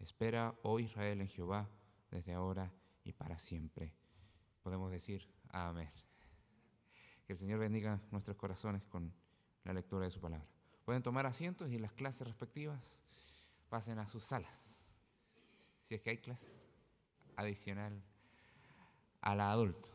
Espera, oh Israel, en Jehová, desde ahora y para siempre. Podemos decir amén. Que el Señor bendiga nuestros corazones con la lectura de su palabra. Pueden tomar asientos y las clases respectivas pasen a sus salas, si es que hay clases adicional a la adulto.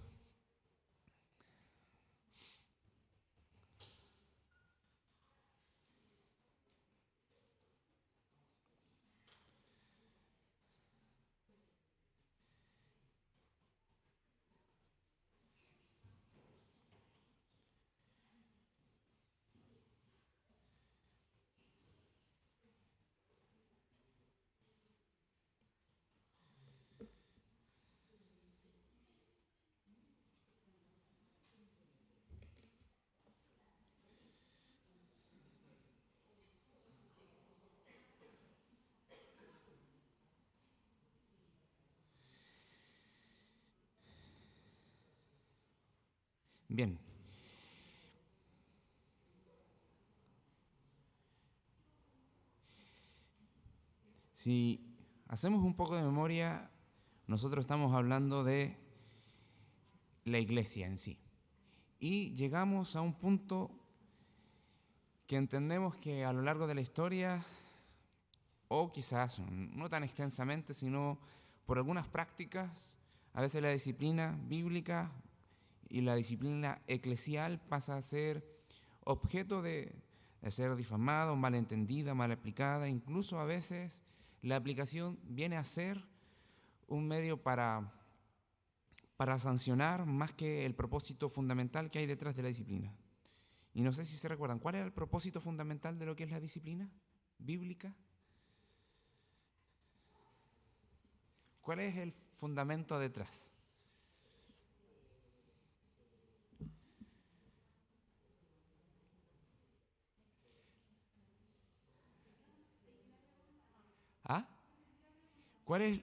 Bien. Si hacemos un poco de memoria, nosotros estamos hablando de la iglesia en sí. Y llegamos a un punto que entendemos que a lo largo de la historia, o quizás no tan extensamente, sino por algunas prácticas, a veces la disciplina bíblica y la disciplina eclesial pasa a ser objeto de ser difamada, malentendida, mal aplicada. Incluso a veces la aplicación viene a ser un medio para sancionar más que el propósito fundamental que hay detrás de la disciplina. Y no sé si se recuerdan, ¿cuál era el propósito fundamental de lo que es la disciplina bíblica? ¿Cuál es el fundamento detrás? ¿Ah? ¿Cuál es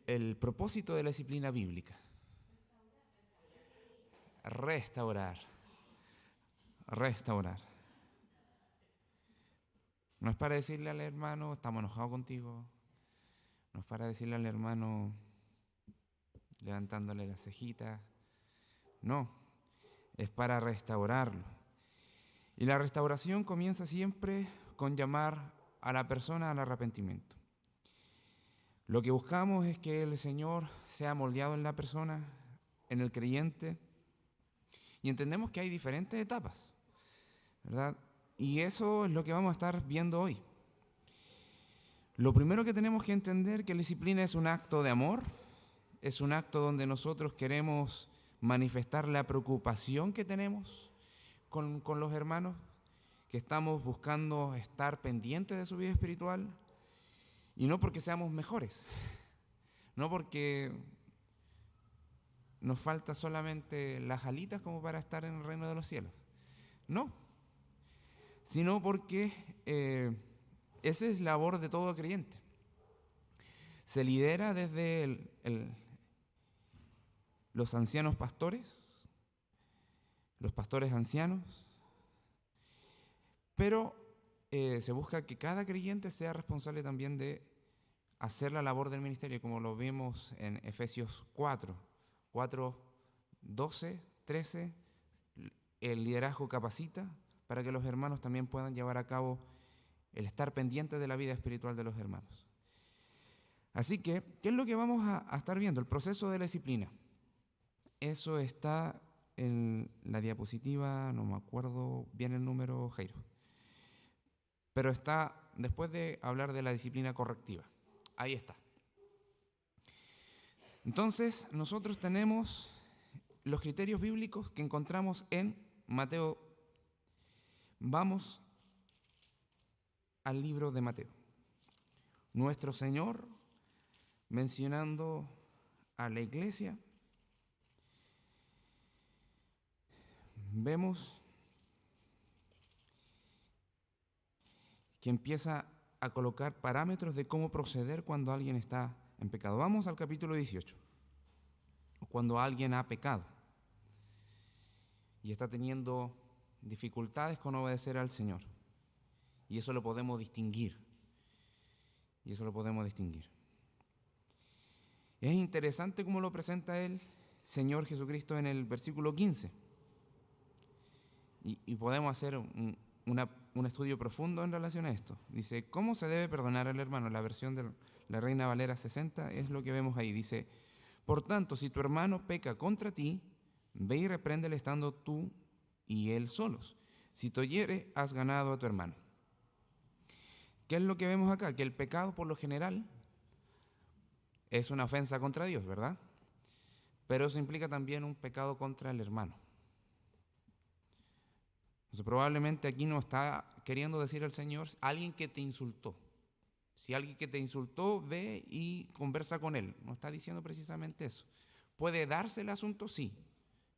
el propósito de la disciplina bíblica? Restaurar. Restaurar. No es para decirle al hermano, estamos enojados contigo. No es para decirle al hermano, levantándole las cejitas. No, es para restaurarlo. Y la restauración comienza siempre con llamar a la persona al arrepentimiento. Lo que buscamos es que el Señor sea moldeado en la persona, en el creyente, y entendemos que hay diferentes etapas, ¿verdad? Y eso es lo que vamos a estar viendo hoy. Lo primero que tenemos que entender es que la disciplina es un acto de amor, es un acto donde nosotros queremos manifestar la preocupación que tenemos con los hermanos, que estamos buscando estar pendientes de su vida espiritual, y no porque seamos mejores, no porque nos falta solamente las alitas como para estar en el reino de los cielos, no, sino porque esa es la labor de todo creyente. Se lidera desde los ancianos pastores, los pastores ancianos, pero se busca que cada creyente sea responsable también de hacer la labor del ministerio, como lo vemos en Efesios 4, 12, 13, el liderazgo capacita para que los hermanos también puedan llevar a cabo el estar pendientes de la vida espiritual de los hermanos. Así que, ¿qué es lo que vamos a estar viendo? El proceso de la disciplina. Eso está en la diapositiva, no me acuerdo bien el número, Jairo. Pero está después de hablar de la disciplina correctiva. Ahí está. Entonces, nosotros tenemos los criterios bíblicos que encontramos en Mateo. Vamos al libro de Mateo. Nuestro Señor, mencionando a la iglesia, vemos que empieza a colocar parámetros de cómo proceder cuando alguien está en pecado. Vamos al capítulo 18. Cuando alguien ha pecado y está teniendo dificultades con obedecer al Señor. Y eso lo podemos distinguir. Es interesante cómo lo presenta el Señor Jesucristo en el versículo 15. Y podemos hacer un estudio profundo en relación a esto. Dice, ¿cómo se debe perdonar al hermano? La versión de la Reina Valera 60 es lo que vemos ahí. Dice, por tanto, si tu hermano peca contra ti, ve y repréndele estando tú y él solos. Si te oyere, has ganado a tu hermano. ¿Qué es lo que vemos acá? Que el pecado, por lo general, es una ofensa contra Dios, ¿verdad? Pero eso implica también un pecado contra el hermano. Entonces, probablemente aquí no está queriendo decir el Señor alguien que te insultó. Si alguien que te insultó, ve y conversa con él. No está diciendo precisamente eso. ¿Puede darse el asunto? Sí,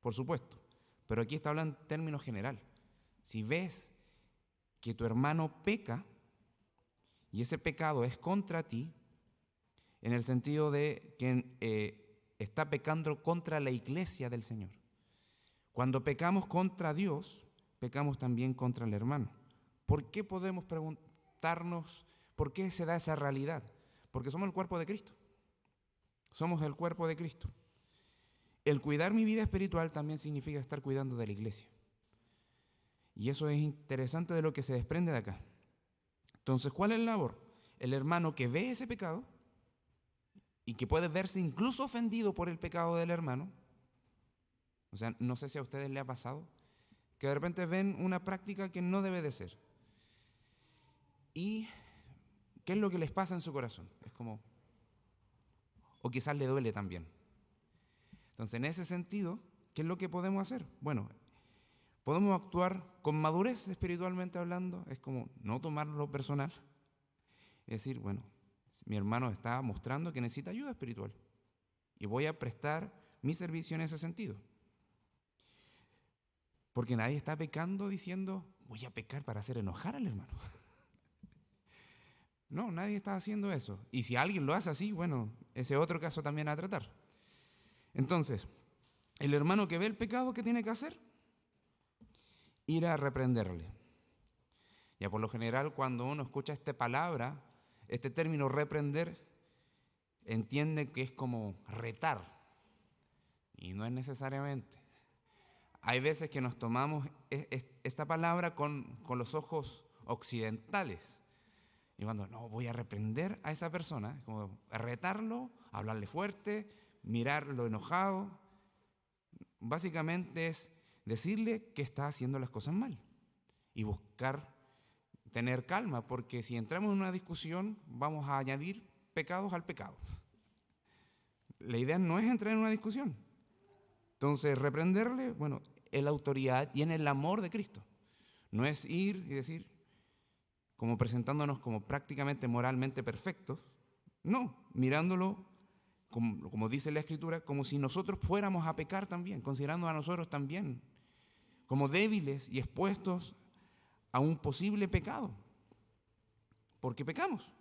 por supuesto. Pero aquí está hablando en términos general. Si ves que tu hermano peca y ese pecado es contra ti, en el sentido de que está pecando contra la iglesia del Señor. Cuando pecamos contra Dios, pecamos también contra el hermano. ¿Por qué podemos preguntarnos por qué se da esa realidad? Porque somos el cuerpo de Cristo. Somos el cuerpo de Cristo. El cuidar mi vida espiritual también significa estar cuidando de la iglesia. Y eso es interesante de lo que se desprende de acá. Entonces, ¿cuál es la labor? El hermano que ve ese pecado y que puede verse incluso ofendido por el pecado del hermano. O sea, no sé si a ustedes les ha pasado que de repente ven una práctica que no debe de ser. ¿Y qué es lo que les pasa en su corazón? Es como, o quizás le duele también. Entonces, en ese sentido, ¿qué es lo que podemos hacer? Bueno, podemos actuar con madurez espiritualmente hablando. Es como no tomarlo personal. Es decir, bueno, mi hermano está mostrando que necesita ayuda espiritual y voy a prestar mi servicio en ese sentido. Porque nadie está pecando diciendo, voy a pecar para hacer enojar al hermano. No, nadie está haciendo eso. Y si alguien lo hace así, bueno, ese otro caso también a tratar. Entonces, el hermano que ve el pecado, ¿qué tiene que hacer? Ir a reprenderle. Ya por lo general, cuando uno escucha esta palabra, este término reprender, entiende que es como retar. Y no es necesariamente. Hay veces que nos tomamos esta palabra con los ojos occidentales. Y cuando, no, voy a reprender a esa persona, es como retarlo, hablarle fuerte, mirarlo enojado. Básicamente es decirle que está haciendo las cosas mal y buscar tener calma, porque si entramos en una discusión vamos a añadir pecados al pecado. La idea no es entrar en una discusión. Entonces, reprenderle, bueno, en la autoridad y en el amor de Cristo. No es ir y decir, como presentándonos como prácticamente moralmente perfectos. No, mirándolo, como dice la Escritura, como si nosotros fuéramos a pecar también, considerando a nosotros también como débiles y expuestos a un posible pecado. Porque pecamos.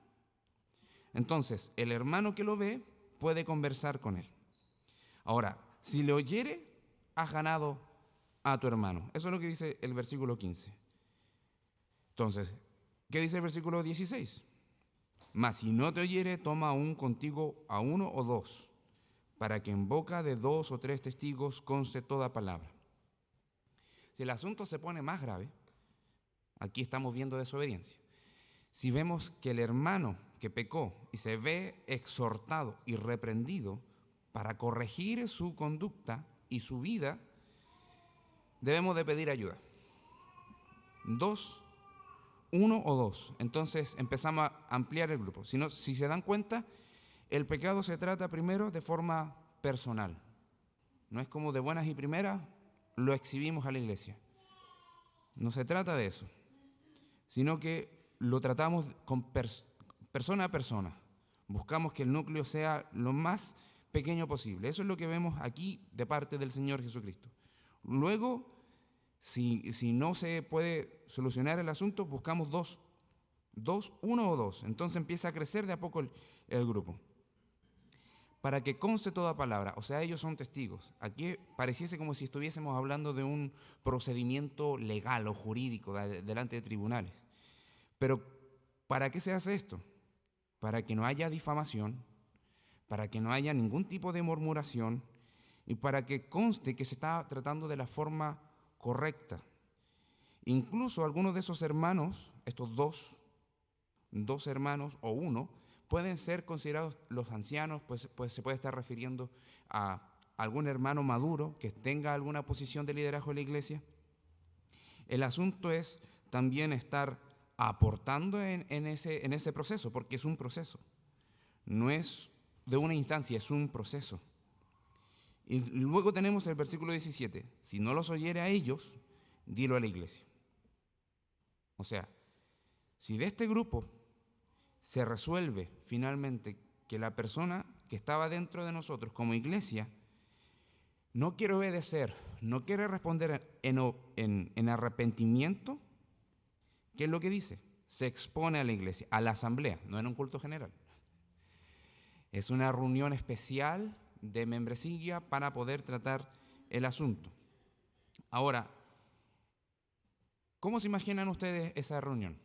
Entonces, el hermano que lo ve puede conversar con él. Ahora, si le oyere, has ganado a tu hermano. Eso es lo que dice el versículo 15. Entonces, ¿qué dice el versículo 16? Mas si no te oyere, toma aún contigo a uno o dos, para que en boca de 2 o 3 testigos conste toda palabra. Si el asunto se pone más grave, aquí estamos viendo desobediencia. Si vemos que el hermano que pecó y se ve exhortado y reprendido para corregir su conducta y su vida, debemos de pedir ayuda. 2, 1 o 2. Entonces empezamos a ampliar el grupo. Si se dan cuenta, el pecado se trata primero de forma personal. No es como de buenas y primeras lo exhibimos a la iglesia. No se trata de eso, sino que lo tratamos con persona a persona. Buscamos que el núcleo sea lo más pequeño posible. Eso es lo que vemos aquí de parte del Señor Jesucristo. Luego, si no se puede solucionar el asunto, buscamos 2, 1 o 2. Entonces empieza a crecer de a poco el grupo. Para que conste toda palabra, o sea, ellos son testigos. Aquí pareciese como si estuviésemos hablando de un procedimiento legal o jurídico delante de tribunales. Pero, ¿para qué se hace esto? Para que no haya difamación, para que no haya ningún tipo de murmuración y para que conste que se está tratando de la forma correcta. Incluso algunos de esos hermanos, estos dos hermanos o uno, pueden ser considerados los ancianos, pues se puede estar refiriendo a algún hermano maduro que tenga alguna posición de liderazgo en la iglesia. El asunto es también estar aportando en ese proceso, porque es un proceso. No es de una instancia, es un proceso. Y luego tenemos el versículo 17. Si no los oyere a ellos, dilo a la iglesia. O sea, si de este grupo se resuelve finalmente que la persona que estaba dentro de nosotros como iglesia no quiere obedecer, no quiere responder en arrepentimiento, ¿qué es lo que dice? Se expone a la iglesia, a la asamblea, no en un culto general. Es una reunión especial de membresía para poder tratar el asunto. Ahora, ¿cómo se imaginan ustedes esa reunión?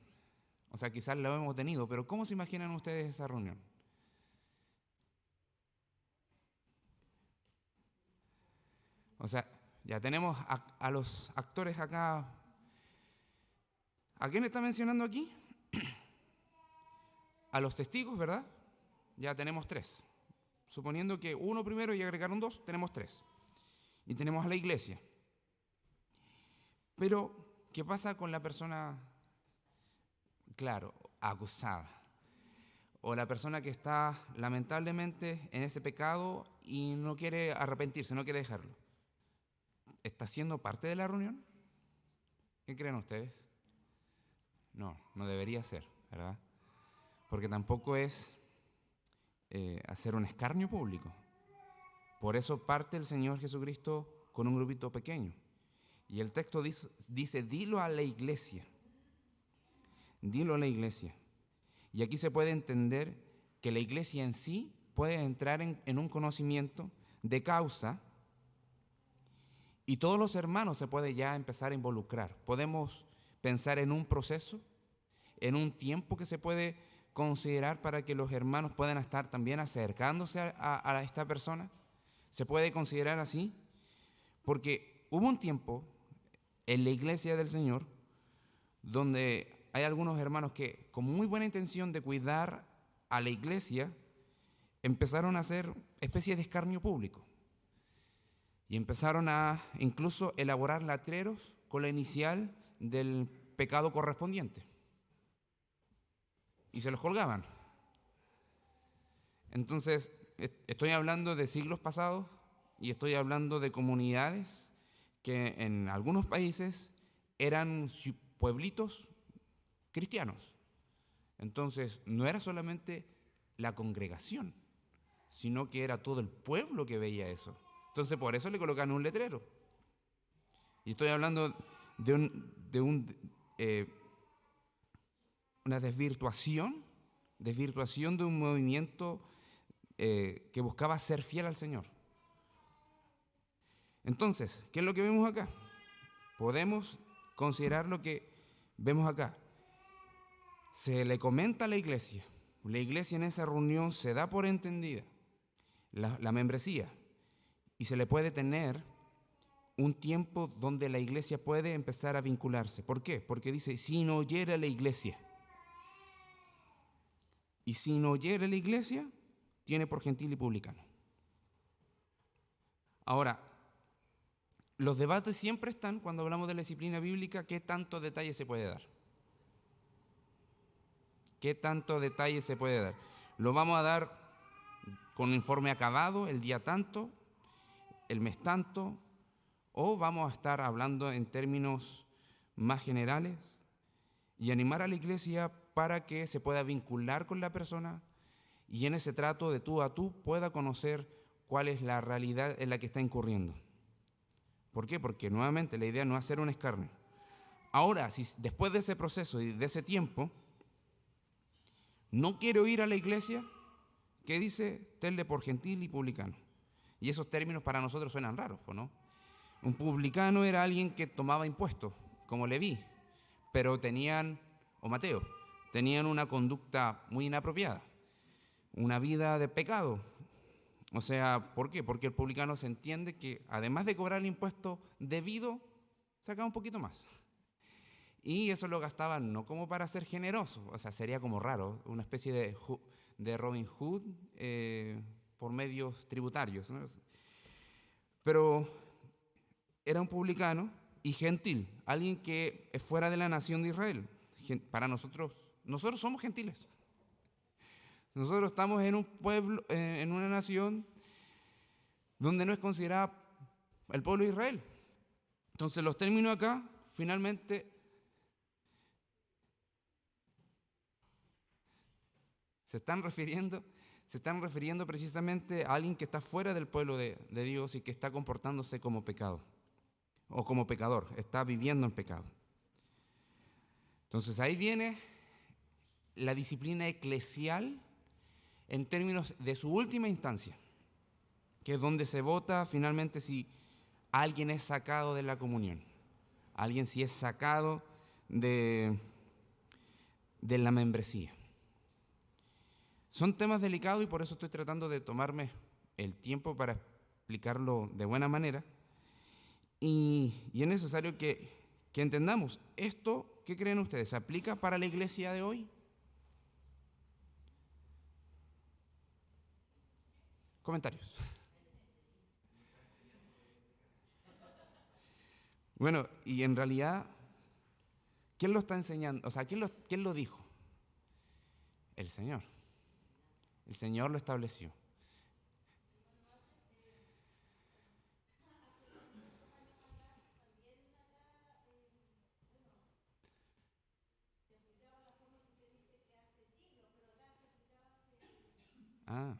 O sea, quizás la hemos tenido, pero ¿cómo se imaginan ustedes esa reunión? O sea, ya tenemos a los actores acá. ¿A quién está mencionando aquí? A los testigos, ¿verdad? Ya tenemos 3. Suponiendo que uno primero y agregaron 2, tenemos 3. Y tenemos a la iglesia. Pero, ¿qué pasa con la persona, claro, acusada? O la persona que está lamentablemente en ese pecado y no quiere arrepentirse, no quiere dejarlo. ¿Está siendo parte de la reunión? ¿Qué creen ustedes? No, no debería ser, ¿verdad? Porque tampoco es hacer un escarnio público. Por eso parte el Señor Jesucristo con un grupito pequeño. Y el texto dice, dilo a la iglesia. Dilo a la iglesia. Y aquí se puede entender que la iglesia en sí puede entrar en un conocimiento de causa y todos los hermanos se pueden ya empezar a involucrar. Podemos pensar en un proceso, en un tiempo que se puede considerar para que los hermanos puedan estar también acercándose a esta persona. Se puede considerar así, porque hubo un tiempo en la iglesia del Señor donde hay algunos hermanos que, con muy buena intención de cuidar a la iglesia, empezaron a hacer especies de escarnio público y empezaron a incluso elaborar letreros con la inicial del pecado correspondiente y se los colgaban. Entonces, estoy hablando de siglos pasados y estoy hablando de comunidades que en algunos países eran pueblitos cristianos. Entonces, no era solamente la congregación, sino que era todo el pueblo que veía eso. Entonces, por eso le colocan un letrero. Y estoy hablando de una desvirtuación de un movimiento que buscaba ser fiel al Señor. Entonces, ¿qué es lo que vemos acá? Podemos considerar lo que vemos acá. Se le comenta a la iglesia en esa reunión se da por entendida la membresía y se le puede tener un tiempo donde la iglesia puede empezar a vincularse. ¿Por qué? Porque dice, si no oyere la iglesia. Y si no oyere la iglesia, tiene por gentil y publicano. Ahora, los debates siempre están cuando hablamos de la disciplina bíblica, ¿qué tanto detalle se puede dar? ¿Qué tanto detalle se puede dar? ¿Lo vamos a dar con un informe acabado el día tanto, el mes tanto, o vamos a estar hablando en términos más generales y animar a la iglesia para que se pueda vincular con la persona y en ese trato de tú a tú pueda conocer cuál es la realidad en la que está incurriendo? ¿Por qué? Porque nuevamente la idea no es hacer un escarnio. Ahora, si después de ese proceso y de ese tiempo no quiero ir a la iglesia, ¿qué dice? Tenle por gentil y publicano. Y esos términos para nosotros suenan raros, ¿no? Un publicano era alguien que tomaba impuestos, como Leví, pero o Mateo, tenían una conducta muy inapropiada, una vida de pecado, O sea, ¿por qué? Porque el publicano se entiende que además de cobrar el impuesto debido, sacaba un poquito más. Y eso lo gastaban no como para ser generoso, o sea, sería como raro, una especie de Robin Hood por medios tributarios, ¿no? Pero era un publicano y gentil, alguien que es fuera de la nación de Israel. Para nosotros somos gentiles. Nosotros estamos en un pueblo, en una nación donde no es considerada el pueblo de Israel. Entonces los términos acá finalmente se están refiriendo precisamente a alguien que está fuera del pueblo de Dios y que está comportándose como pecado o como pecador, está viviendo en pecado. Entonces ahí viene la disciplina eclesial en términos de su última instancia, que es donde se vota finalmente si alguien es sacado de la comunión, alguien si es sacado de la membresía. Son temas delicados y por eso estoy tratando de tomarme el tiempo para explicarlo de buena manera. Y es necesario que entendamos esto. ¿Qué creen ustedes? ¿Se aplica para la iglesia de hoy? Comentarios. Bueno, y en realidad, ¿quién lo está enseñando? O sea, ¿quién lo dijo? El Señor. El Señor lo estableció. Ah,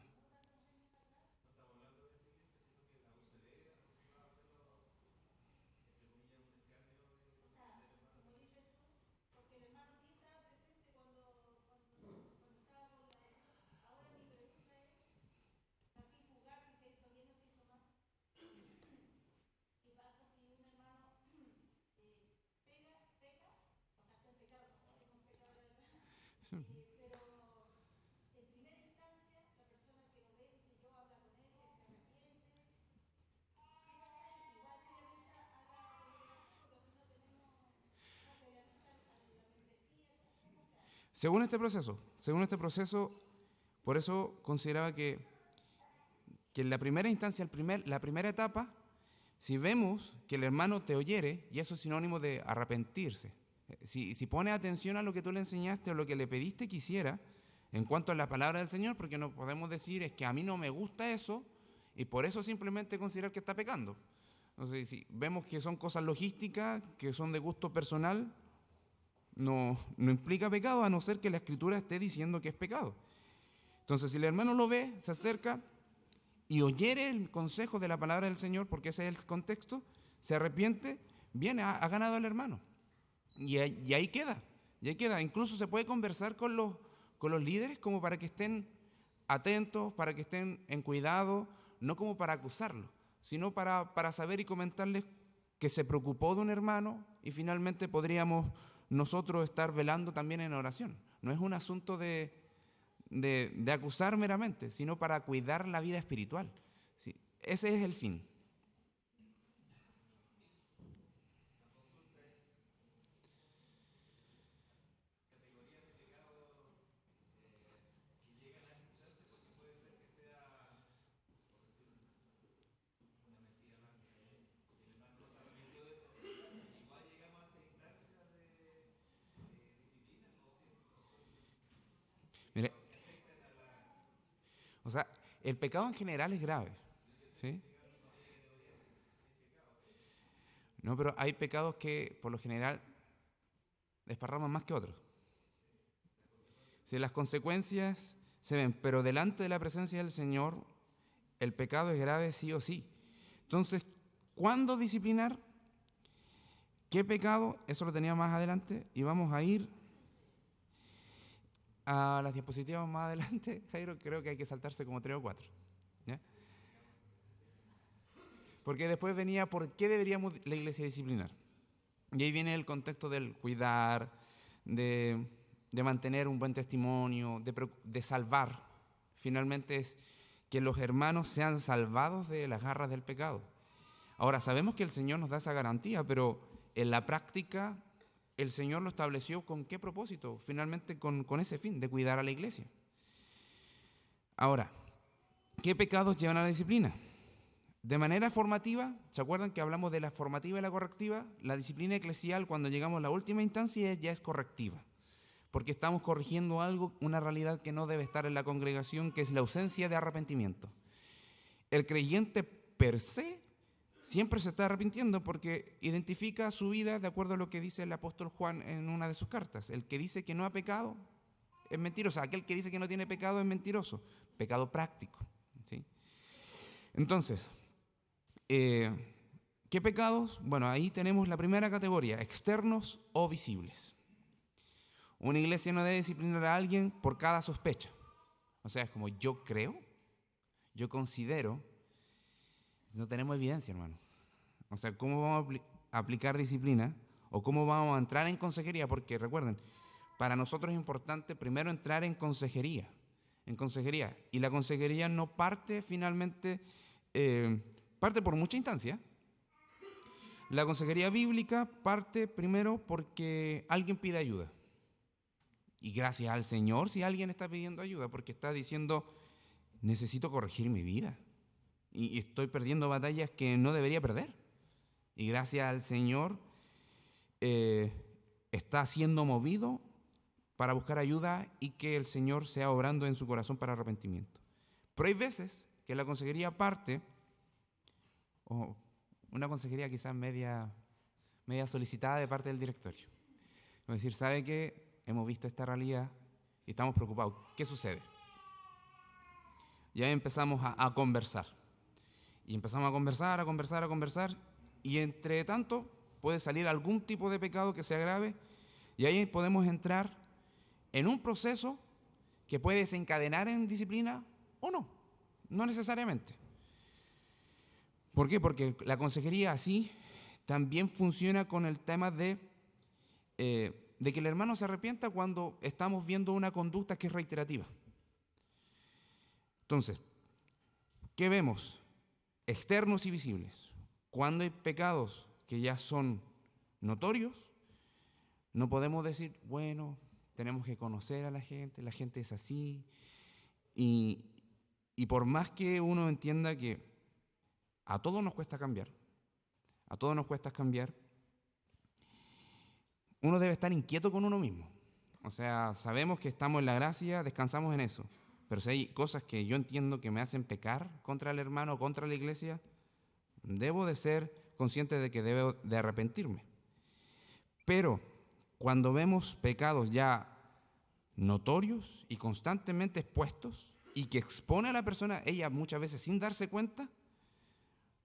sí. Según este proceso, por eso consideraba que en la primera instancia, la primera etapa, si vemos que el hermano te oyere, y eso es sinónimo de arrepentirse, si pone atención a lo que tú le enseñaste o lo que le pediste que hiciera, en cuanto a la palabra del Señor, porque no podemos decir es que a mí no me gusta eso, y por eso simplemente considerar que está pecando. Entonces, si vemos que son cosas logísticas, que son de gusto personal, no implica pecado, a no ser que la Escritura esté diciendo que es pecado. Entonces, si el hermano lo ve, se acerca y oyere el consejo de la palabra del Señor, porque ese es el contexto, se arrepiente, viene, ha ganado al hermano. Y ahí queda, Incluso se puede conversar con los líderes como para que estén atentos, para que estén en cuidado, no como para acusarlo, sino para saber y comentarles que se preocupó de un hermano y finalmente podríamos nosotros estar velando también en oración. No es un asunto de acusar meramente, sino para cuidar la vida espiritual. Sí, ese es el fin. Mire, o sea, el pecado en general es grave, ¿sí? No, pero hay pecados que por lo general desparraman más que otros. Si las consecuencias se ven, pero delante de la presencia del Señor, el pecado es grave sí o sí. Entonces, ¿cuándo disciplinar? ¿Qué pecado? Eso lo tenía más adelante y vamos a ir a las diapositivas más adelante. Jairo, creo que hay que saltarse como 3 o 4. ¿Ya? Porque después venía por qué deberíamos la iglesia disciplinar. Y ahí viene el contexto del cuidar, de mantener un buen testimonio, de salvar. Finalmente es que los hermanos sean salvados de las garras del pecado. Ahora, sabemos que el Señor nos da esa garantía, pero en la práctica el Señor lo estableció ¿con qué propósito? Finalmente con ese fin, de cuidar a la iglesia. Ahora, ¿qué pecados llevan a la disciplina? De manera formativa, ¿se acuerdan que hablamos de la formativa y la correctiva? La disciplina eclesial, cuando llegamos a la última instancia, ya es correctiva, porque estamos corrigiendo algo, una realidad que no debe estar en la congregación, que es la ausencia de arrepentimiento. El creyente per se siempre se está arrepintiendo porque identifica su vida de acuerdo a lo que dice el apóstol Juan en una de sus cartas. El que dice que no ha pecado es mentiroso. Aquel que dice que no tiene pecado es mentiroso. Pecado práctico, ¿sí? Entonces, ¿qué pecados? Bueno, ahí tenemos la primera categoría, externos o visibles. Una iglesia no debe disciplinar a alguien por cada sospecha. O sea, es como yo creo, yo considero. No tenemos evidencia, hermano. O sea, ¿cómo vamos a aplicar disciplina? ¿O cómo vamos a entrar en consejería? Porque recuerden, para nosotros es importante primero entrar en consejería. Y la consejería no parte finalmente, parte por mucha instancia. La consejería bíblica parte primero porque alguien pide ayuda. Y gracias al Señor si alguien está pidiendo ayuda, porque está diciendo, necesito corregir mi vida. Y estoy perdiendo batallas que no debería perder. Y gracias al Señor está siendo movido para buscar ayuda y que el Señor sea obrando en su corazón para arrepentimiento. Pero hay veces que la consejería parte, o una consejería quizás media solicitada de parte del directorio. Es decir, ¿sabe qué? Hemos visto esta realidad y estamos preocupados. ¿Qué sucede? Y ahí empezamos a conversar. Y empezamos a conversar, y entre tanto puede salir algún tipo de pecado que sea grave, y ahí podemos entrar en un proceso que puede desencadenar en disciplina o no necesariamente. ¿Por qué? Porque la consejería así también funciona con el tema de que el hermano se arrepienta cuando estamos viendo una conducta que es reiterativa. Entonces, ¿qué vemos? Externos y visibles. Cuando hay pecados que ya son notorios, no podemos decir, bueno, tenemos que conocer a la gente es así, y por más que uno entienda que a todos nos cuesta cambiar, uno debe estar inquieto con uno mismo. O sea, sabemos que estamos en la gracia, descansamos en eso. Pero si hay cosas que yo entiendo que me hacen pecar contra el hermano, contra la iglesia, debo de ser consciente de que debo de arrepentirme. Pero cuando vemos pecados ya notorios y constantemente expuestos y que expone a la persona, ella muchas veces sin darse cuenta,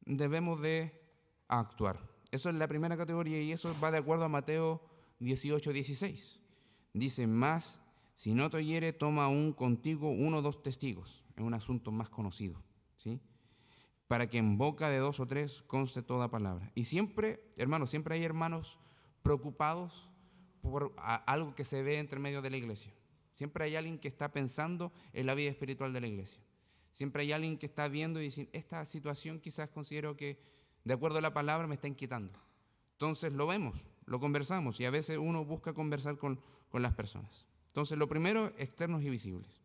debemos de actuar. Eso es la primera categoría y eso va de acuerdo a Mateo 18:16. Dice, más si no te oyere, toma aún contigo 1 o 2 testigos, en un asunto más conocido, ¿sí? Para que en boca de 2 o 3 conste toda palabra. Y siempre, hermanos, siempre hay hermanos preocupados por algo que se ve entre medio de la iglesia. Siempre hay alguien que está pensando en la vida espiritual de la iglesia. Siempre hay alguien que está viendo y dice, esta situación quizás considero que, de acuerdo a la palabra, me está inquietando. Entonces lo vemos, lo conversamos y a veces uno busca conversar con las personas. Entonces, lo primero, externos y visibles.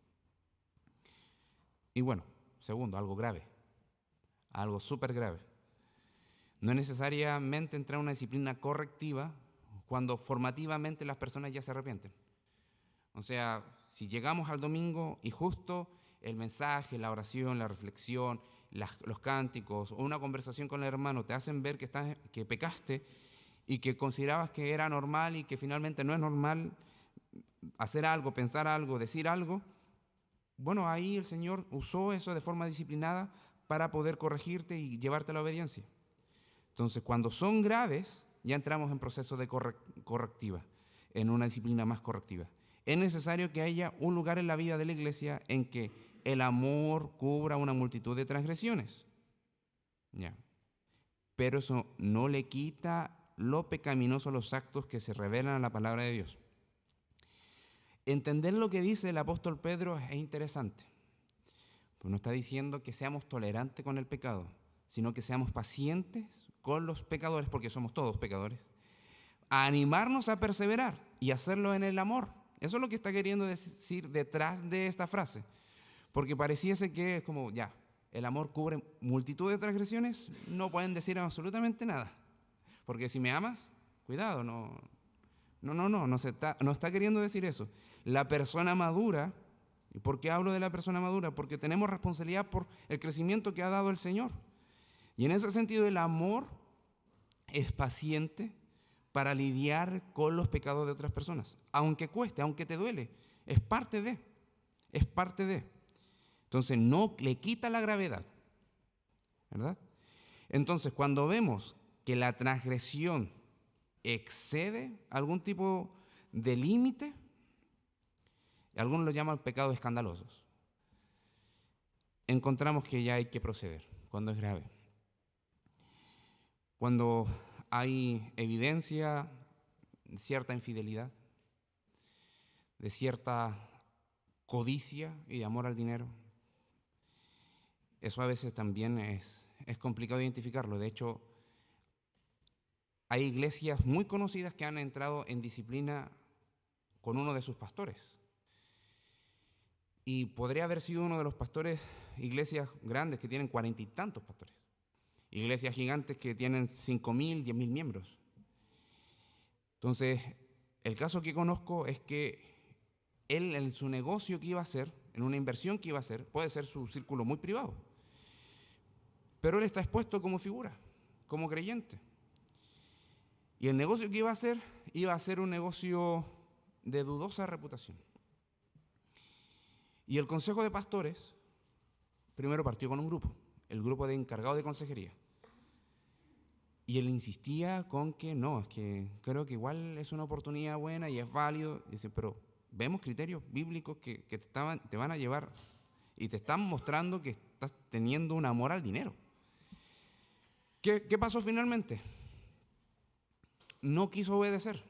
Y bueno, segundo, algo grave, algo súper grave. No es necesariamente entrar en una disciplina correctiva cuando formativamente las personas ya se arrepienten. O sea, si llegamos al domingo y justo el mensaje, la oración, la reflexión, los cánticos o una conversación con el hermano te hacen ver que pecaste y que considerabas que era normal y que finalmente no es normal hacer algo, pensar algo, decir algo, bueno, ahí el Señor usó eso de forma disciplinada para poder corregirte y llevarte a la obediencia. Entonces, cuando son graves, ya entramos en proceso de correctiva, en una disciplina más correctiva. Es necesario que haya un lugar en la vida de la iglesia en que el amor cubra una multitud de transgresiones. Ya. Pero eso no le quita lo pecaminoso a los actos que se revelan a la palabra de Dios. Entender lo que dice el apóstol Pedro es interesante, Pues no está diciendo que seamos tolerantes con el pecado, sino que seamos pacientes con los pecadores, porque somos todos pecadores, a animarnos a perseverar y hacerlo en el amor. Eso es lo que está queriendo decir detrás de esta frase, porque pareciese que es como, ya, el amor cubre multitud de transgresiones, no pueden decir absolutamente nada, porque si me amas, cuidado, no está queriendo decir eso. La persona madura. ¿Y por qué hablo de la persona madura? Porque tenemos responsabilidad por el crecimiento que ha dado el Señor. Y en ese sentido el amor es paciente para lidiar con los pecados de otras personas. Aunque cueste, aunque te duele, es parte de. Entonces no le quita la gravedad, ¿verdad? Entonces cuando vemos que la transgresión excede algún tipo de límite, algunos lo llaman pecados escandalosos, encontramos que ya hay que proceder cuando es grave. Cuando hay evidencia de cierta infidelidad, de cierta codicia y de amor al dinero, eso a veces también es complicado identificarlo. De hecho, hay iglesias muy conocidas que han entrado en disciplina con uno de sus pastores. Y podría haber sido uno de los pastores, iglesias grandes que tienen 40 y tantos pastores, iglesias gigantes que tienen 5.000, 10.000 miembros. Entonces, el caso que conozco es que él en su negocio que iba a hacer, en una inversión que iba a hacer, puede ser su círculo muy privado, pero él está expuesto como figura, como creyente. Y el negocio que iba a ser un negocio de dudosa reputación. Y el consejo de pastores primero partió con un grupo, el grupo de encargados de consejería. Y él insistía con que no, es que creo que igual es una oportunidad buena y es válido. Dice, pero vemos criterios bíblicos que te van a llevar y te están mostrando que estás teniendo un amor al dinero. ¿Qué pasó finalmente? No quiso obedecer.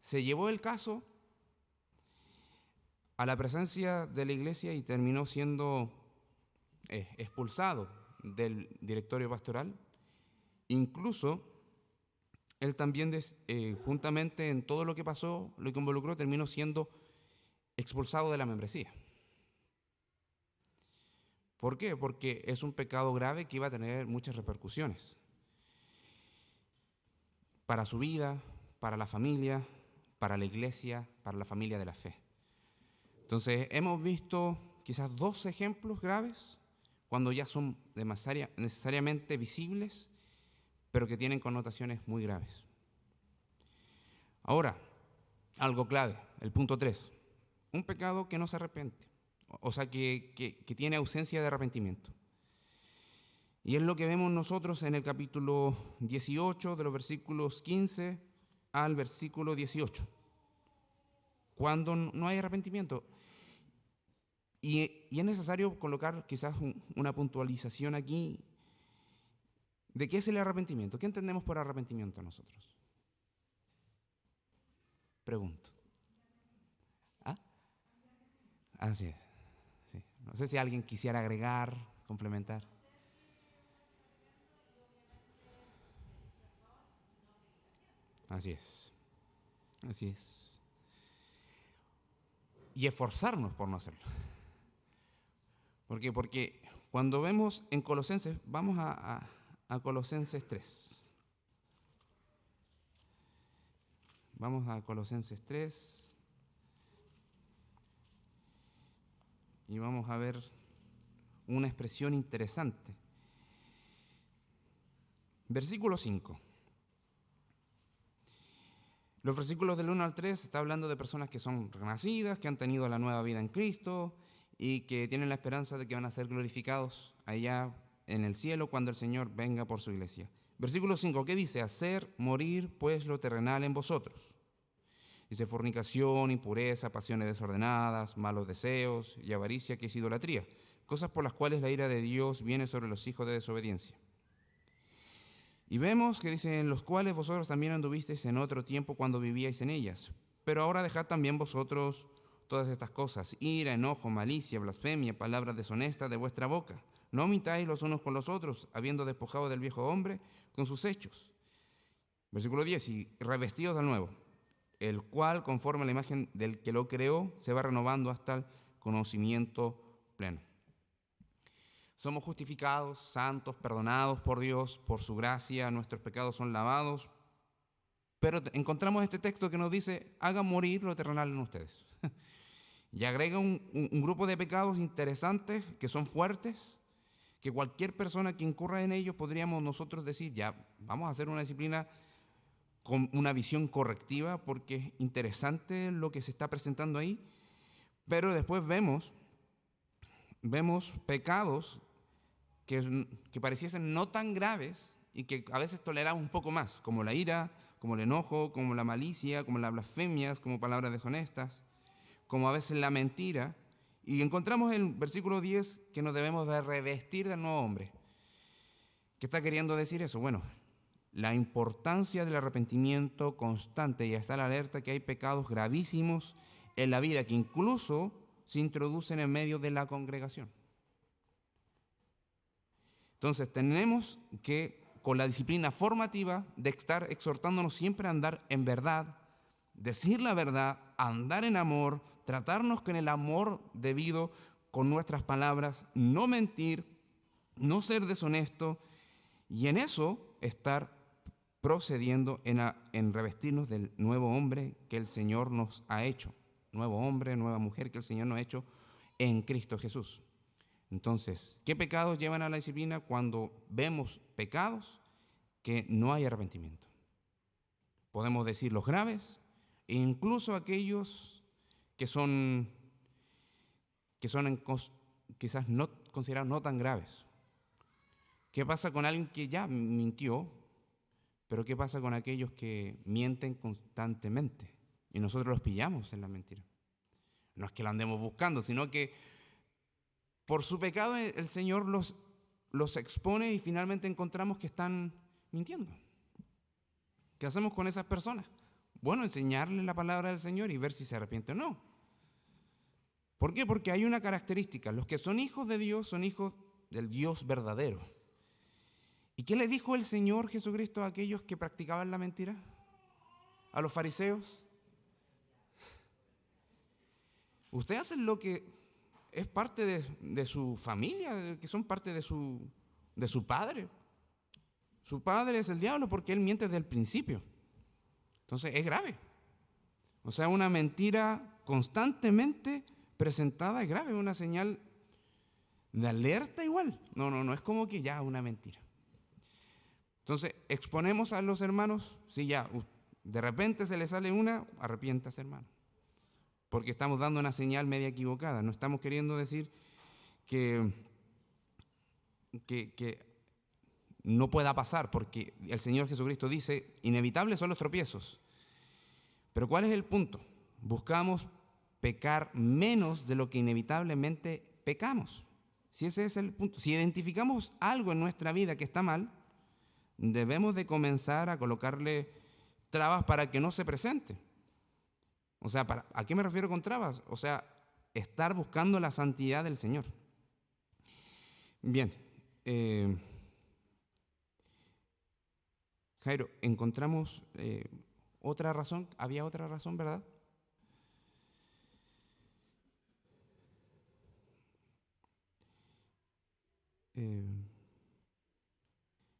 Se llevó el caso a la presencia de la iglesia y terminó siendo expulsado del directorio pastoral. Incluso él también, juntamente en todo lo que pasó, lo que involucró, terminó siendo expulsado de la membresía. ¿Por qué? Porque es un pecado grave que iba a tener muchas repercusiones para su vida, para la familia, para la iglesia, para la familia de la fe. Entonces, hemos visto quizás 2 ejemplos graves cuando ya son necesariamente visibles, pero que tienen connotaciones muy graves. Ahora, algo clave, el punto 3, un pecado que no se arrepiente, o sea, que tiene ausencia de arrepentimiento. Y es lo que vemos nosotros en el capítulo 18, de los versículos 15 al versículo 18. Cuando no hay arrepentimiento. Y es necesario colocar quizás una puntualización aquí de qué es el arrepentimiento. ¿Qué entendemos por arrepentimiento nosotros? Pregunto. ¿Ah? Así es. Sí. No sé si alguien quisiera agregar, complementar. Así es. Y esforzarnos por no hacerlo. ¿Por qué? Porque cuando vemos en Colosenses, vamos a Colosenses 3. Vamos a Colosenses 3 y vamos a ver una expresión interesante. Versículo 5. Los versículos del 1 al 3 está hablando de personas que son renacidas, que han tenido la nueva vida en Cristo y que tienen la esperanza de que van a ser glorificados allá en el cielo cuando el Señor venga por su iglesia. Versículo 5, ¿qué dice? Hacer morir pues lo terrenal en vosotros. Dice fornicación, impureza, pasiones desordenadas, malos deseos y avaricia, que es idolatría, cosas por las cuales la ira de Dios viene sobre los hijos de desobediencia. Y vemos que dice, en los cuales vosotros también anduvisteis en otro tiempo cuando vivíais en ellas, pero ahora dejad también vosotros todas estas cosas: ira, enojo, malicia, blasfemia, palabras deshonestas de vuestra boca. No mintáis los unos con los otros, habiendo despojado del viejo hombre con sus hechos. Versículo 10, y revestidos del nuevo, el cual, conforme a la imagen del que lo creó, se va renovando hasta el conocimiento pleno. Somos justificados, santos, perdonados por Dios, por su gracia, nuestros pecados son lavados, pero encontramos este texto que nos dice: hagan morir lo terrenal en ustedes. Y agrega un grupo de pecados interesantes que son fuertes, que cualquier persona que incurra en ellos podríamos nosotros decir: ya, vamos a hacer una disciplina con una visión correctiva, porque es interesante lo que se está presentando ahí. Pero después vemos pecados que pareciesen no tan graves y que a veces toleramos un poco más, como la ira, como el enojo, como la malicia, como las blasfemias, como palabras deshonestas, como a veces la mentira. Y encontramos en el versículo 10 que nos debemos de revestir del nuevo hombre. ¿Qué está queriendo decir eso? Bueno, la importancia del arrepentimiento constante y estar alerta que hay pecados gravísimos en la vida que incluso se introducen en medio de la congregación. Entonces tenemos que, con la disciplina formativa de estar exhortándonos siempre a andar en verdad, decir la verdad, andar en amor, tratarnos con el amor debido con nuestras palabras, no mentir, no ser deshonesto, y en eso estar procediendo en revestirnos del nuevo hombre que el Señor nos ha hecho. Nuevo hombre, nueva mujer que el Señor nos ha hecho en Cristo Jesús. Entonces, ¿qué pecados llevan a la disciplina? Cuando vemos pecados que no hay arrepentimiento. Podemos decir los graves e incluso aquellos que son quizás no considerados no tan graves. ¿Qué pasa con alguien que ya mintió? Pero ¿qué pasa con aquellos que mienten constantemente y nosotros los pillamos en la mentira? No es que la andemos buscando, sino que por su pecado el Señor los expone y finalmente encontramos que están mintiendo. ¿Qué hacemos con esas personas? Bueno, enseñarles la palabra del Señor y ver si se arrepiente o no. ¿Por qué? Porque hay una característica: los que son hijos de Dios son hijos del Dios verdadero. ¿Y qué le dijo el Señor Jesucristo a aquellos que practicaban la mentira? A los fariseos: ustedes hacen lo que es parte de su familia, que son parte de su padre. Su padre es el diablo porque él miente desde el principio. Entonces es grave. O sea, una mentira constantemente presentada es grave, una señal de alerta igual. No es como que ya una mentira. Entonces exponemos a los hermanos: si ya de repente se les sale una, arrepiéntase, hermano. Porque estamos dando una señal media equivocada. No estamos queriendo decir que no pueda pasar, porque el Señor Jesucristo dice: inevitables son los tropiezos. Pero ¿cuál es el punto? Buscamos pecar menos de lo que inevitablemente pecamos. Si ese es el punto. Si identificamos algo en nuestra vida que está mal, debemos de comenzar a colocarle trabas para que no se presente. O sea, ¿a qué me refiero con trabas? O sea, estar buscando la santidad del Señor. Bien. Jairo, encontramos otra razón. Había otra razón, ¿verdad?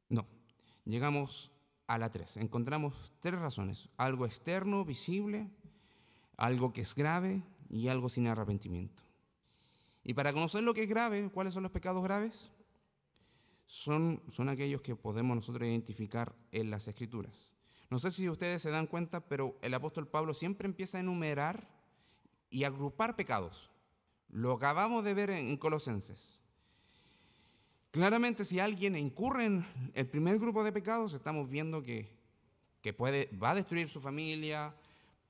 No. Llegamos a la 3. Encontramos 3 razones: algo externo, visible, algo que es grave y algo sin arrepentimiento. Y para conocer lo que es grave, ¿cuáles son los pecados graves? Son aquellos que podemos nosotros identificar en las Escrituras. No sé si ustedes se dan cuenta, pero el apóstol Pablo siempre empieza a enumerar y agrupar pecados. Lo acabamos de ver en Colosenses. Claramente, si alguien incurre en el primer grupo de pecados, estamos viendo que va a destruir su familia,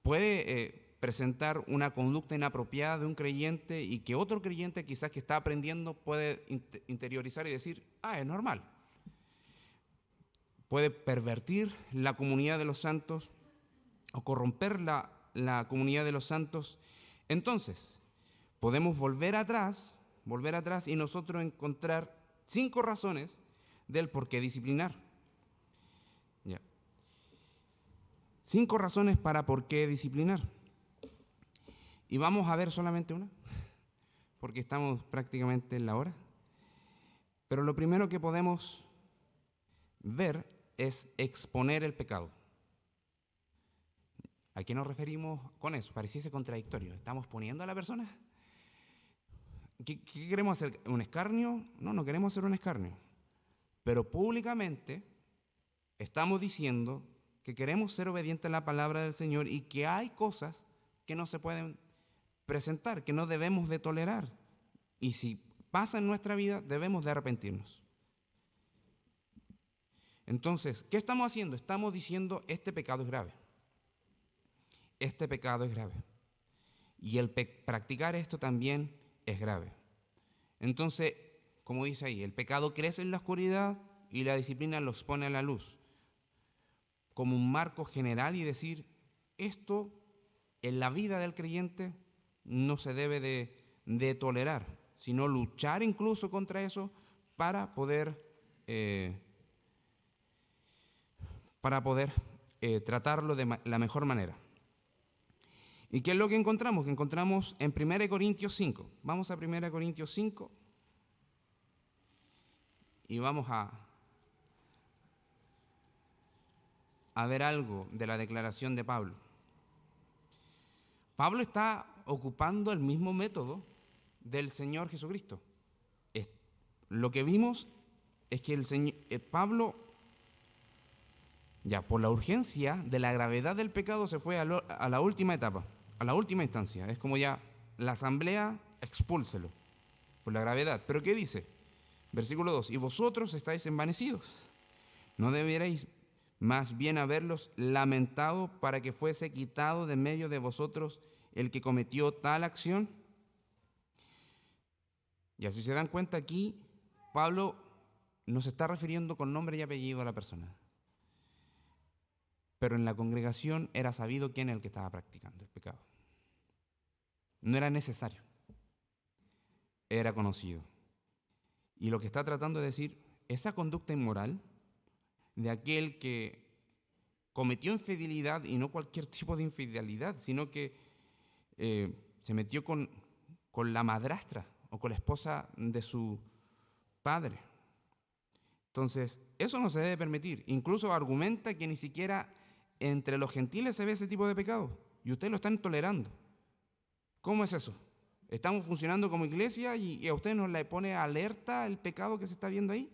puede presentar una conducta inapropiada de un creyente y que otro creyente quizás que está aprendiendo puede interiorizar y decir: es normal. Puede pervertir la comunidad de los santos o corromper la comunidad de los santos Entonces, podemos volver atrás y nosotros encontrar 5 razones del por qué disciplinar. Ya. 5 razones para por qué disciplinar. Y vamos a ver solamente una, porque estamos prácticamente en la hora. Pero lo primero que podemos ver es exponer el pecado. ¿A qué nos referimos con eso? Pareciese contradictorio. ¿Estamos poniendo a la persona? ¿Qué queremos hacer? ¿Un escarnio? No queremos hacer un escarnio. Pero públicamente estamos diciendo que queremos ser obedientes a la palabra del Señor y que hay cosas que no se pueden presentar, que no debemos de tolerar. Y si pasa en nuestra vida, debemos de arrepentirnos. Entonces, ¿qué estamos haciendo? Estamos diciendo, este pecado es grave. Este pecado es grave. Y el practicar esto también es grave. Entonces, como dice ahí, el pecado crece en la oscuridad y la disciplina los pone a la luz. Como un marco general y decir, esto en la vida del creyente no se debe de tolerar, sino luchar incluso contra eso para poder tratarlo de la mejor manera. ¿Y qué es lo que encontramos? Que encontramos en 1 Corintios 5. Vamos a 1 Corintios 5 y vamos a ver algo de la declaración de Pablo. Pablo está ocupando el mismo método del Señor Jesucristo. Lo que vimos es que Pablo, ya por la urgencia de la gravedad del pecado, se fue a la última etapa, a la última instancia. Es como ya la asamblea, expúlselo por la gravedad. ¿Pero qué dice? Versículo 2, y vosotros estáis envanecidos. ¿No deberéis más bien haberlos lamentado para que fuese quitado de medio de vosotros el que cometió tal acción? Y así se dan cuenta aquí, Pablo nos está refiriendo con nombre y apellido a la persona. Pero en la congregación era sabido quién es el que estaba practicando el pecado. No era necesario, era conocido. Y lo que está tratando de decir, esa conducta inmoral de aquel que cometió infidelidad, y no cualquier tipo de infidelidad, sino que se metió con la madrastra o con la esposa de su padre. Entonces, eso no se debe permitir. Incluso argumenta que ni siquiera entre los gentiles se ve ese tipo de pecado, y ustedes lo están tolerando. ¿Cómo es eso? Estamos funcionando como iglesia y a ustedes nos le pone alerta el pecado que se está viendo ahí.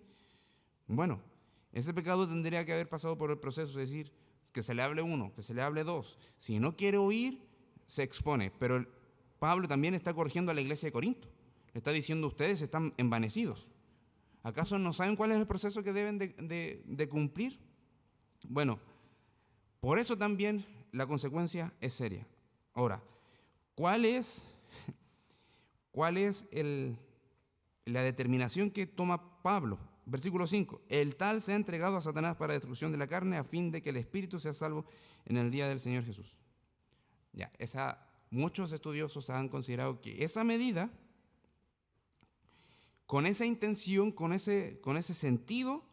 Bueno, ese pecado tendría que haber pasado por el proceso, es decir, que se le hable uno, que se le hable dos. Si no quiere oír, se expone. Pero Pablo también está corrigiendo a la iglesia de Corinto. Le está diciendo, ustedes están envanecidos. ¿Acaso no saben cuál es el proceso que deben de cumplir? Bueno, por eso también la consecuencia es seria. Ahora, ¿cuál es la determinación que toma Pablo? Versículo 5. El tal se ha entregado a Satanás para destrucción de la carne, a fin de que el espíritu sea salvo en el día del Señor Jesús. Ya, muchos estudiosos han considerado que esa medida, con esa intención, con ese sentido,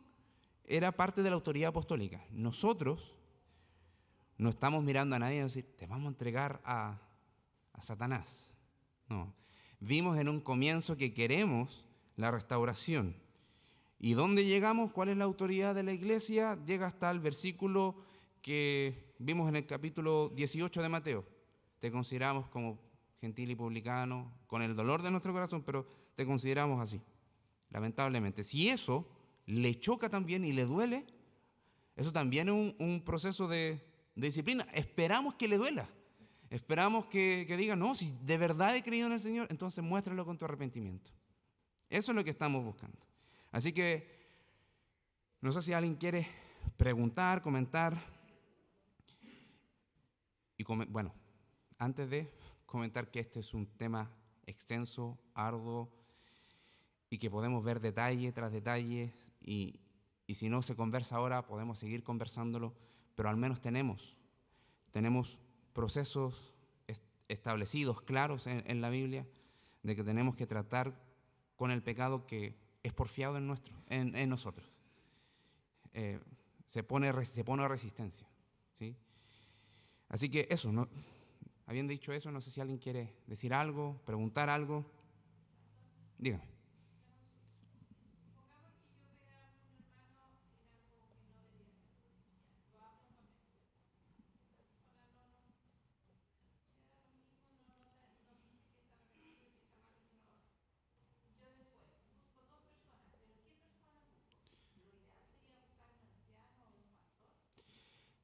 era parte de la autoridad apostólica. Nosotros no estamos mirando a nadie y decir, te vamos a entregar a Satanás. No. Vimos en un comienzo que queremos la restauración. ¿Y dónde llegamos? ¿Cuál es la autoridad de la iglesia? Llega hasta el versículo que vimos en el capítulo 18 de Mateo. Te consideramos como gentil y publicano, con el dolor de nuestro corazón, pero te consideramos así, lamentablemente. Si eso le choca también y le duele, eso también es un proceso de disciplina. Esperamos que le duela. Esperamos que diga, no, si de verdad he creído en el Señor, entonces muéstralo con tu arrepentimiento. Eso es lo que estamos buscando. Así que, no sé si alguien quiere preguntar, comentar. Y bueno, antes de comentar que este es un tema extenso, arduo, y que podemos ver detalle tras detalle, y si no se conversa ahora, podemos seguir conversándolo, pero al menos tenemos procesos establecidos, claros en la Biblia, de que tenemos que tratar con el pecado que es porfiado en nosotros. Se pone resistencia, ¿sí? Así que eso, ¿no? Habiendo dicho eso, no sé si alguien quiere decir algo, preguntar algo. Dígame.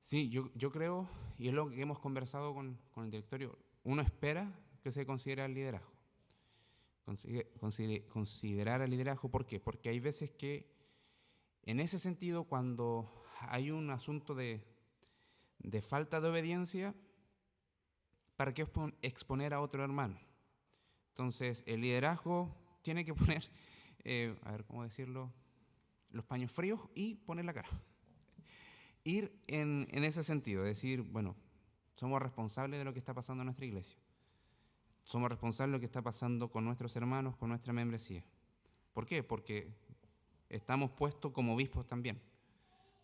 Sí, yo creo, y es lo que hemos conversado con el directorio, uno espera que se considere el liderazgo. Considerar el liderazgo, ¿por qué? Porque hay veces que, en ese sentido, cuando hay un asunto de falta de obediencia, ¿para qué exponer a otro hermano? Entonces, el liderazgo tiene que poner, a ver, ¿cómo decirlo? Los paños fríos y poner la cara. Ir en ese sentido, decir, bueno, somos responsables de lo que está pasando en nuestra iglesia. Somos responsables de lo que está pasando con nuestros hermanos, con nuestra membresía. ¿Por qué? Porque estamos puestos como obispos también.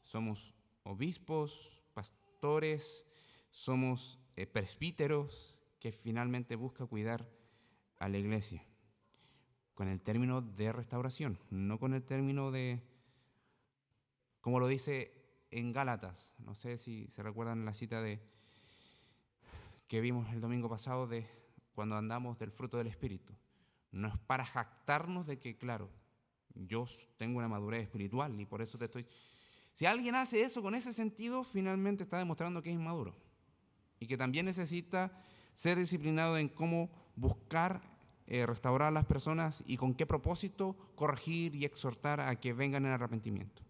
Somos obispos, pastores, somos presbíteros que finalmente busca cuidar a la iglesia. Con el término de restauración, no con el término de, como lo dice en Gálatas. No sé si se recuerdan la cita que vimos el domingo pasado de cuando andamos del fruto del Espíritu. No es para jactarnos de que, claro, yo tengo una madurez espiritual y por eso te estoy... Si alguien hace eso con ese sentido, finalmente está demostrando que es inmaduro y que también necesita ser disciplinado en cómo buscar restaurar a las personas y con qué propósito corregir y exhortar a que vengan en arrepentimiento.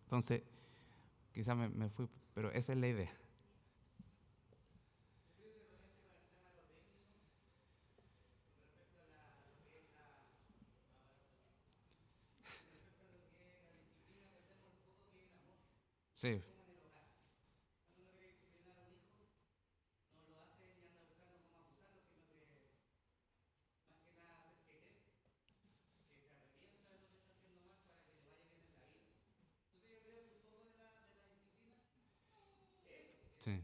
Entonces, quizás me fui, pero esa es la idea. Sí. Sí.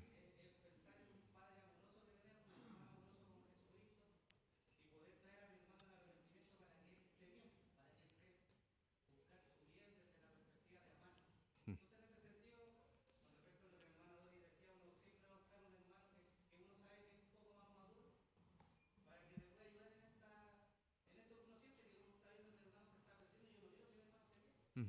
Ujú.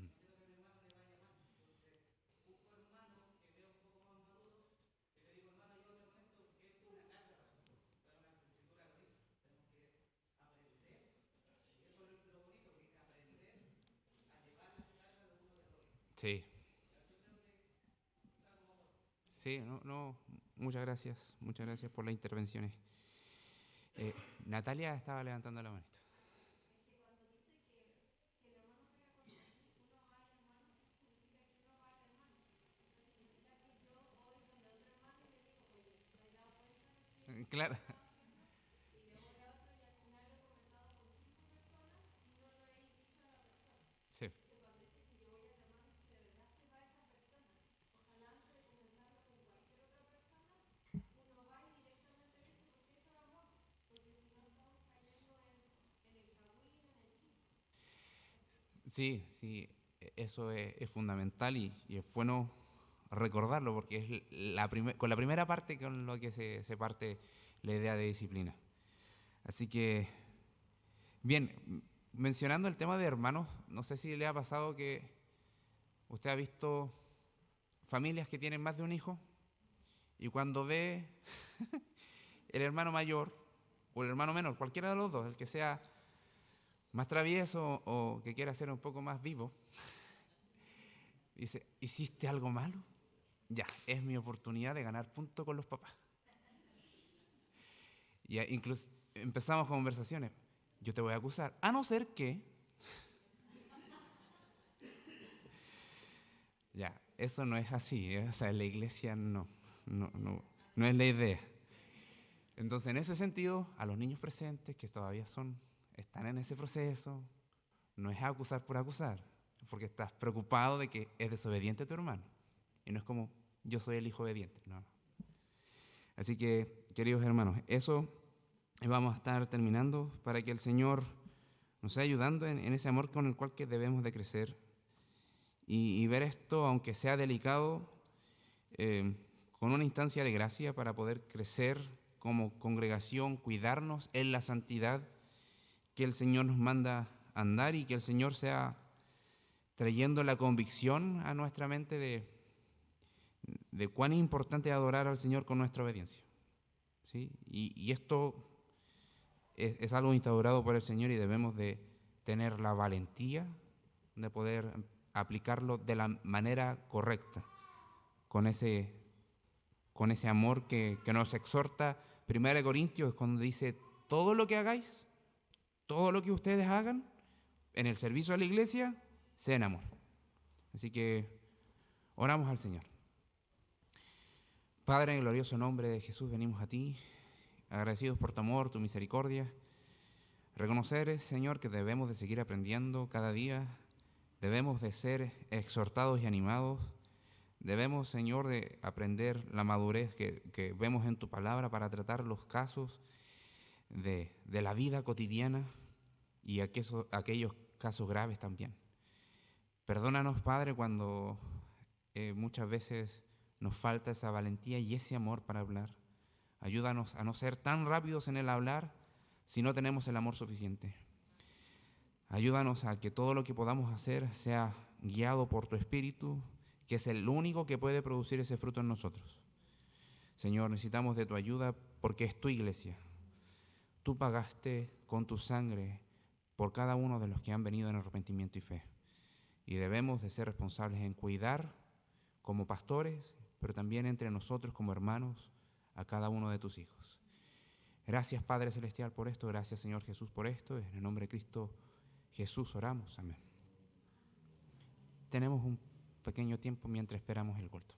Sí. Sí, no, muchas gracias por las intervenciones. Natalia estaba levantando la manito. Claro. Sí. Sí, sí, eso es fundamental y es bueno recordarlo porque es con la primera parte con lo que se parte la idea de disciplina. Así que, bien, mencionando el tema de hermanos, no sé si le ha pasado que usted ha visto familias que tienen más de un hijo y cuando ve el hermano mayor o el hermano menor, cualquiera de los dos, el que sea más travieso o que quiera ser un poco más vivo, dice, ¿hiciste algo malo? Ya, es mi oportunidad de ganar puntos con los papás. Y incluso empezamos conversaciones. Yo te voy a acusar, a no ser que... Ya, eso no es así, o sea, en la iglesia no es la idea. Entonces, en ese sentido, a los niños presentes que todavía están en ese proceso, no es acusar por acusar, porque estás preocupado de que es desobediente tu hermano. Y no es como, yo soy el hijo obediente. No. Así que, queridos hermanos, eso vamos a estar terminando para que el Señor nos esté ayudando en ese amor con el cual que debemos de crecer. Y ver esto, aunque sea delicado, con una instancia de gracia para poder crecer como congregación, cuidarnos en la santidad que el Señor nos manda andar, y que el Señor sea trayendo la convicción a nuestra mente de cuán importante es adorar al Señor con nuestra obediencia. ¿Sí? Y esto es algo instaurado por el Señor, y debemos de tener la valentía de poder aplicarlo de la manera correcta, con ese amor que nos exhorta. 1 Corintios es cuando dice, todo lo que hagáis, todo lo que ustedes hagan en el servicio a la iglesia, sea en amor. Así que oramos al Señor. Padre, en el glorioso nombre de Jesús venimos a ti, agradecidos por tu amor, tu misericordia. Reconocer, Señor, que debemos de seguir aprendiendo cada día, debemos de ser exhortados y animados. Debemos, Señor, de aprender la madurez que vemos en tu palabra para tratar los casos de la vida cotidiana y aquellos casos graves también. Perdónanos, Padre, cuando muchas veces nos falta esa valentía y ese amor para hablar. Ayúdanos a no ser tan rápidos en el hablar si no tenemos el amor suficiente. Ayúdanos a que todo lo que podamos hacer sea guiado por tu Espíritu, que es el único que puede producir ese fruto en nosotros. Señor, necesitamos de tu ayuda porque es tu iglesia. Tú pagaste con tu sangre por cada uno de los que han venido en arrepentimiento y fe. Y debemos de ser responsables en cuidar como pastores, pero también entre nosotros como hermanos, a cada uno de tus hijos. Gracias, Padre Celestial, por esto. Gracias, Señor Jesús, por esto. En el nombre de Cristo Jesús oramos. Amén. Tenemos un pequeño tiempo mientras esperamos el culto.